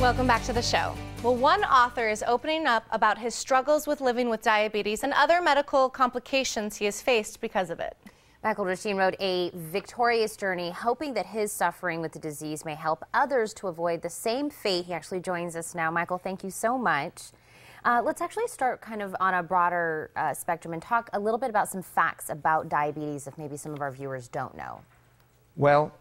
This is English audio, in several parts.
Welcome back to the show. Well, one author is opening up about his struggles with living with diabetes and other medical complications he has faced because of it. Michael Rochin wrote a victorious journey, hoping that his suffering with the disease may help others to avoid the same fate. He actually joins us now. Michael, thank you so much. Let's actually start kind of on a broader spectrum and talk a little bit about some facts about diabetes if maybe some of our viewers don't know. Well,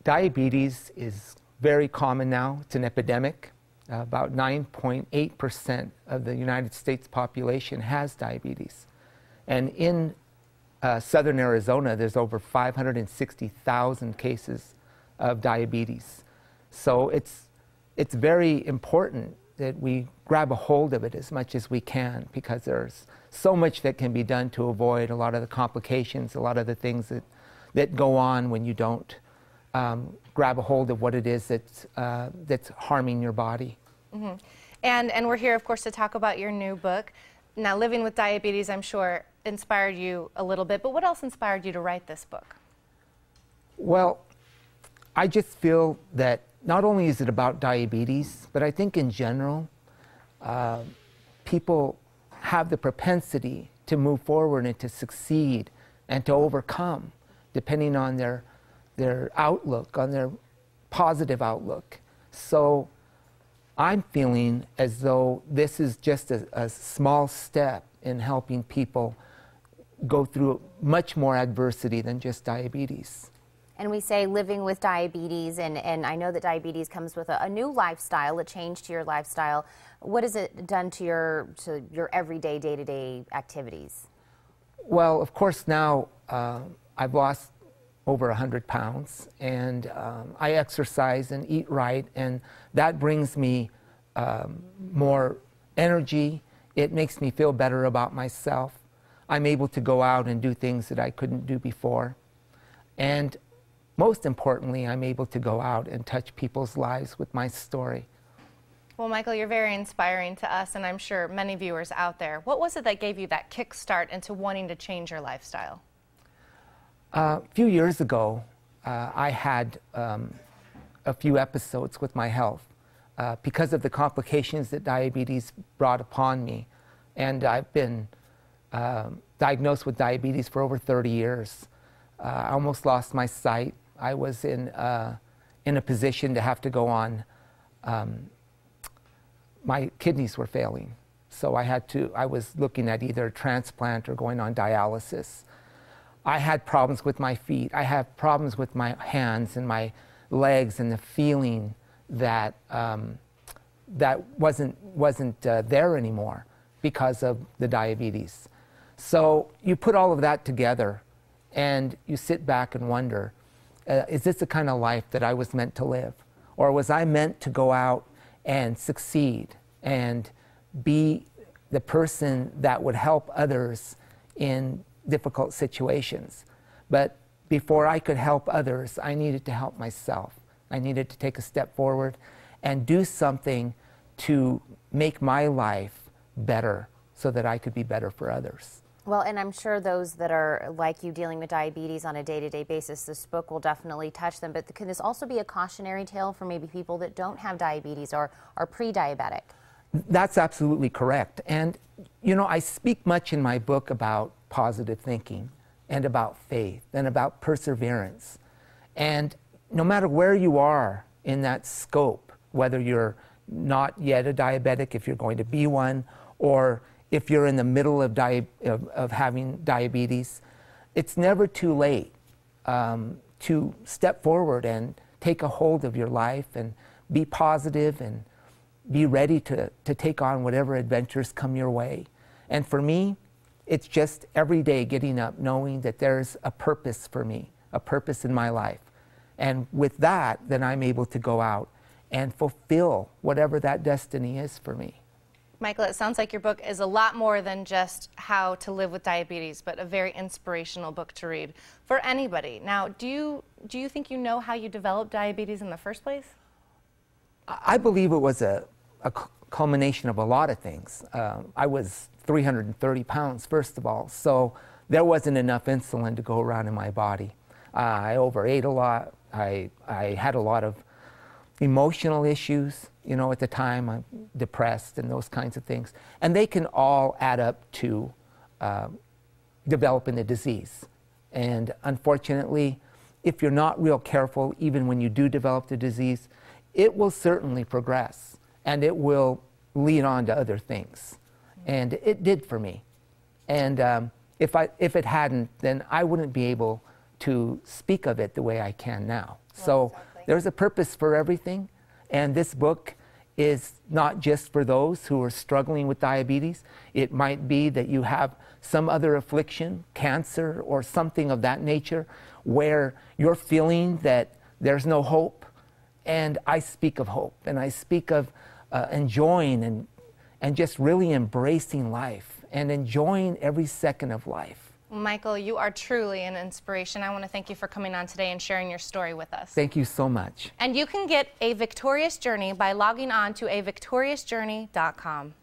diabetes is very common now. It's an epidemic. About 9.8% of the United States population has diabetes. And in southern Arizona, there's over 560,000 cases of diabetes. So it's very important that we grab a hold of it as much as we can, because there's so much that can be done to avoid a lot of the complications, a lot of the things that go on when you don't grab a hold of what it is that's harming your body. Mm-hmm. And we're here, of course, to talk about your new book. Now, living with diabetes, I'm sure, inspired you a little bit, but what else inspired you to write this book? Well, I just feel that not only is it about diabetes, but I think in general, people have the propensity to move forward and to succeed and to overcome, depending on their outlook, on their positive outlook. So I'm feeling as though this is just a small step in helping people go through much more adversity than just diabetes. And we say living with diabetes, and I know that diabetes comes with a new lifestyle, a change to your lifestyle. What has it done to your everyday, day-to-day activities? Well, of course, now I've lost over 100 pounds, and I exercise and eat right, and that brings me more energy. It makes me feel better about myself. I'm able to go out and do things that I couldn't do before. And most importantly, I'm able to go out and touch people's lives with my story. Well, Michael, you're very inspiring to us, and I'm sure many viewers out there. What was it that gave you that kickstart into wanting to change your lifestyle? A few years ago, I had a few episodes with my health because of the complications that diabetes brought upon me. And I've been diagnosed with diabetes for over 30 years. I almost lost my sight. I was in a position to have to go on, my kidneys were failing. So I was looking at either a transplant or going on dialysis. I had problems with my feet. I had problems with my hands and my legs, and the feeling that that wasn't there anymore because of the diabetes. So you put all of that together, and you sit back and wonder, is this the kind of life that I was meant to live? Or was I meant to go out and succeed and be the person that would help others in difficult situations? But before I could help others, I needed to help myself. I needed to take a step forward and do something to make my life better so that I could be better for others. Well, and I'm sure those that are like you dealing with diabetes on a day-to-day basis, this book will definitely touch them. But can this also be a cautionary tale for maybe people that don't have diabetes or are pre-diabetic? That's absolutely correct. And, you know, I speak much in my book about positive thinking and about faith and about perseverance. And no matter where you are in that scope, whether you're not yet a diabetic, if you're going to be one, or if you're in the middle of having diabetes, it's never too late to step forward and take a hold of your life and be positive and be ready to take on whatever adventures come your way. And for me, it's just every day getting up knowing that there's a purpose for me, a purpose in my life. And with that, then I'm able to go out and fulfill whatever that destiny is for me. Michael, it sounds like your book is a lot more than just how to live with diabetes, but a very inspirational book to read for anybody. Now, do you think you know how you developed diabetes in the first place? I believe it was a culmination of a lot of things. I was 330 pounds, first of all, so there wasn't enough insulin to go around in my body. I overate a lot. I had a lot of emotional issues. You know, at the time I'm depressed and those kinds of things. And they can all add up to developing the disease. And unfortunately, if you're not real careful, even when you do develop the disease, it will certainly progress and it will lead on to other things. And it did for me. And if it hadn't, then I wouldn't be able to speak of it the way I can now. Well, so exactly. There's a purpose for everything. And this book is not just for those who are struggling with diabetes. It might be that you have some other affliction, cancer, or something of that nature, where you're feeling that there's no hope. And I speak of hope, and I speak of enjoying and just really embracing life and enjoying every second of life. Michael, you are truly an inspiration. I want to thank you for coming on today and sharing your story with us. Thank you so much. And you can get A Victorious Journey by logging on to avictoriousjourney.com.